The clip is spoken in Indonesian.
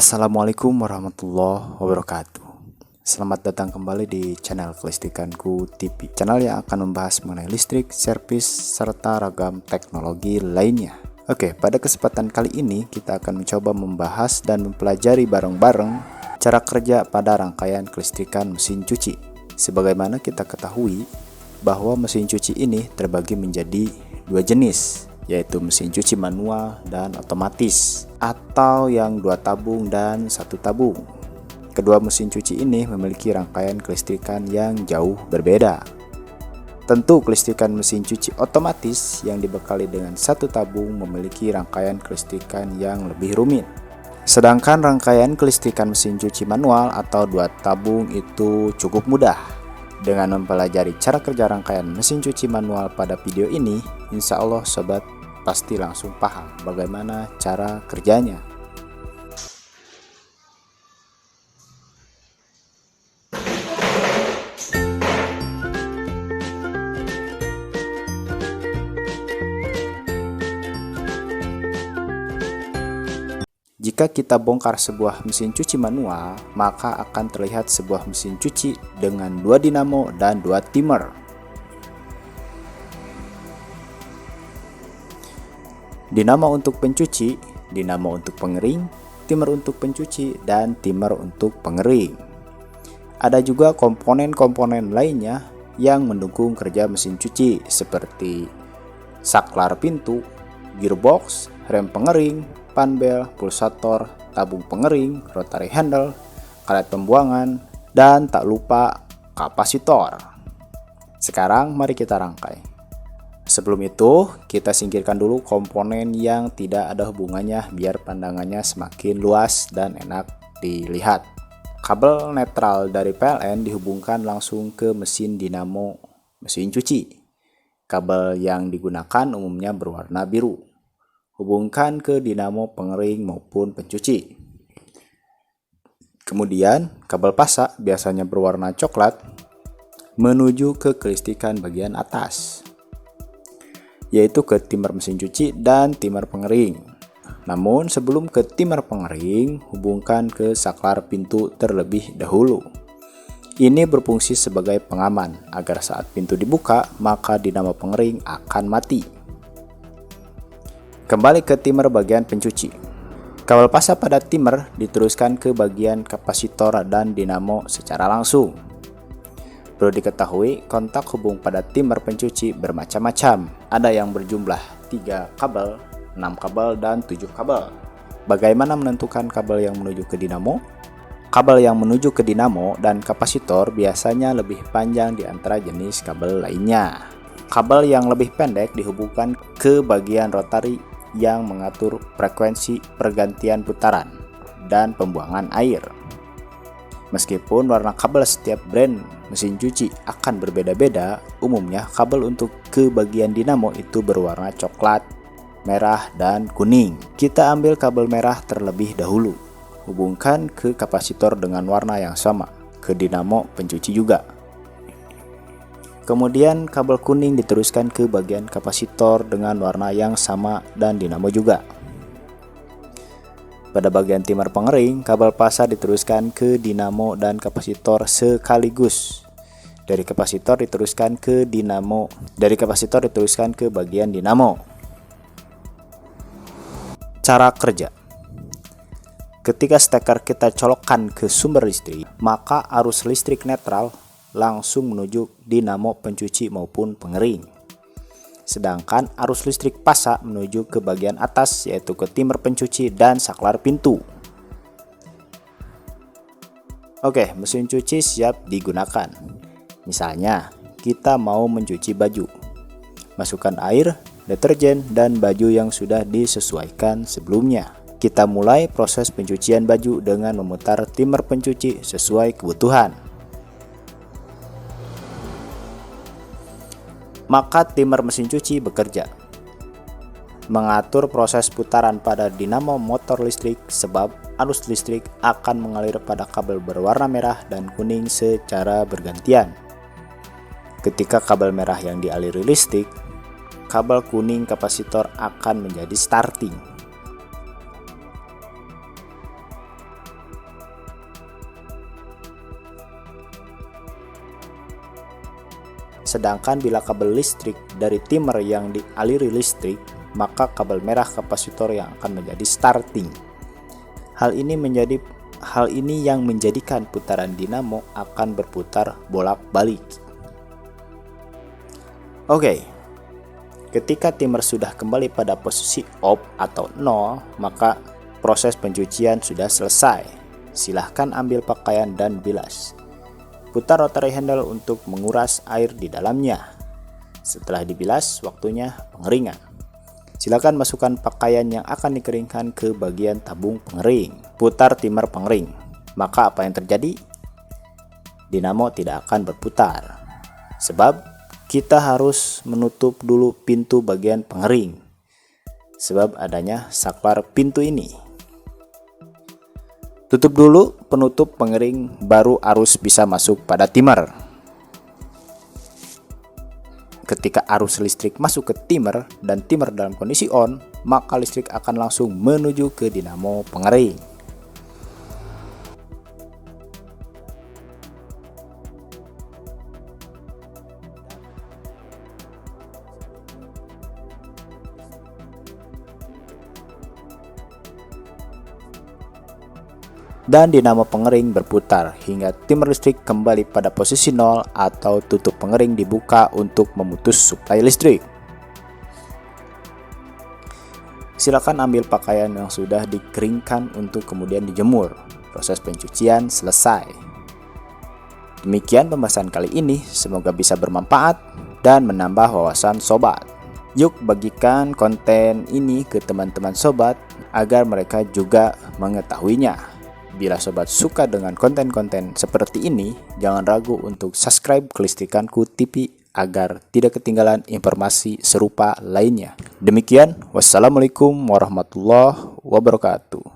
Assalamualaikum warahmatullahi wabarakatuh. Selamat datang kembali di channel Kelistrikanku TV, channel yang akan membahas mengenai listrik, servis, serta ragam teknologi lainnya. Oke, pada kesempatan kali ini kita akan mencoba membahas dan mempelajari bareng-bareng cara kerja pada rangkaian kelistrikan mesin cuci. Sebagaimana kita ketahui bahwa mesin cuci ini terbagi menjadi dua jenis, yaitu mesin cuci manual dan otomatis, atau yang 2 tabung dan 1 tabung. Kedua mesin cuci ini memiliki rangkaian kelistrikan yang jauh berbeda. Tentu kelistrikan mesin cuci otomatis yang dibekali dengan 1 tabung memiliki rangkaian kelistrikan yang lebih rumit. Sedangkan rangkaian kelistrikan mesin cuci manual atau 2 tabung itu cukup mudah. Dengan mempelajari cara kerja rangkaian mesin cuci manual pada video ini, insya Allah sobat pasti langsung paham bagaimana cara kerjanya. Jika kita bongkar sebuah mesin cuci manual, maka akan terlihat sebuah mesin cuci dengan 2 dinamo dan 2 timer. Dinamo untuk pencuci, dinamo untuk pengering, timer untuk pencuci, dan timer untuk pengering. Ada juga komponen-komponen lainnya yang mendukung kerja mesin cuci seperti saklar pintu, gearbox, rem pengering, panbel, pulsator, tabung pengering, rotary handle, karet pembuangan, dan tak lupa kapasitor. Sekarang mari kita rangkai. Sebelum itu, kita singkirkan dulu komponen yang tidak ada hubungannya biar pandangannya semakin luas dan enak dilihat. Kabel netral dari PLN dihubungkan langsung ke mesin dinamo mesin cuci. Kabel yang digunakan umumnya berwarna biru. Hubungkan ke dinamo pengering maupun pencuci. Kemudian, kabel pasak biasanya berwarna coklat menuju ke kelistrikan bagian atas, yaitu ke timer mesin cuci dan timer pengering. Namun sebelum ke timer pengering, hubungkan ke saklar pintu terlebih dahulu. Ini berfungsi sebagai pengaman agar saat pintu dibuka, maka dinamo pengering akan mati. Kembali ke timer bagian pencuci. Kabel pasak pada timer diteruskan ke bagian kapasitor dan dinamo secara langsung. Perlu diketahui, kontak hubung pada timer pencuci bermacam-macam. Ada yang berjumlah 3 kabel, 6 kabel, dan 7 kabel. Bagaimana menentukan kabel yang menuju ke dinamo? Kabel yang menuju ke dinamo dan kapasitor biasanya lebih panjang di antara jenis kabel lainnya. Kabel yang lebih pendek dihubungkan ke bagian rotary yang mengatur frekuensi pergantian putaran dan pembuangan air. Meskipun warna kabel setiap brand mesin cuci akan berbeda-beda, umumnya kabel untuk ke bagian dinamo itu berwarna coklat, merah, dan kuning. Kita ambil kabel merah terlebih dahulu. Hubungkan ke kapasitor dengan warna yang sama, ke dinamo pencuci juga. Kemudian kabel kuning diteruskan ke bagian kapasitor dengan warna yang sama dan dinamo juga. Pada bagian timer pengering, kabel pasak diteruskan ke dinamo dan kapasitor sekaligus. Dari kapasitor diteruskan ke dinamo, dari kapasitor diteruskan ke bagian dinamo. Cara kerja. Ketika steker kita colokkan ke sumber listrik, maka arus listrik netral langsung menuju dinamo pencuci maupun pengering. Sedangkan arus listrik pasak menuju ke bagian atas, yaitu ke timer pencuci dan saklar pintu. Oke, mesin cuci siap digunakan. Misalnya, kita mau mencuci baju. Masukkan air, deterjen, dan baju yang sudah disesuaikan sebelumnya. Kita mulai proses pencucian baju dengan memutar timer pencuci sesuai kebutuhan. Maka timer mesin cuci bekerja mengatur proses putaran pada dinamo motor listrik, sebab arus listrik akan mengalir pada kabel berwarna merah dan kuning secara bergantian. Ketika kabel merah yang dialiri listrik, kabel kuning kapasitor akan menjadi starting. Sedangkan bila kabel listrik dari timer yang dialiri listrik, maka kabel merah kapasitor yang akan menjadi starting. Hal ini yang menjadikan putaran dinamo akan berputar bolak-balik. Oke. Ketika timer sudah kembali pada posisi off atau 0, maka proses pencucian sudah selesai. Silahkan ambil pakaian dan bilas. Putar rotary handle untuk menguras air di dalamnya. Setelah dibilas, waktunya pengeringan. Silakan masukkan pakaian yang akan dikeringkan ke bagian tabung pengering. Putar timer pengering. Maka apa yang terjadi? Dinamo tidak akan berputar. Sebab kita harus menutup dulu pintu bagian pengering. Sebab adanya saklar pintu ini. Tutup dulu penutup pengering, baru arus bisa masuk pada timer. Ketika arus listrik masuk ke timer dan timer dalam kondisi on, maka listrik akan langsung menuju ke dinamo pengering. Dan dinamo pengering berputar hingga timer listrik kembali pada posisi 0 atau tutup pengering dibuka untuk memutus suplai listrik. Silakan ambil pakaian yang sudah dikeringkan untuk kemudian dijemur. Proses pencucian selesai. Demikian pembahasan kali ini, semoga bisa bermanfaat dan menambah wawasan sobat. Yuk bagikan konten ini ke teman-teman sobat agar mereka juga mengetahuinya. Bila sobat suka dengan konten-konten seperti ini, jangan ragu untuk subscribe Kelistrikanku TV agar tidak ketinggalan informasi serupa lainnya. Demikian, wassalamualaikum warahmatullahi wabarakatuh.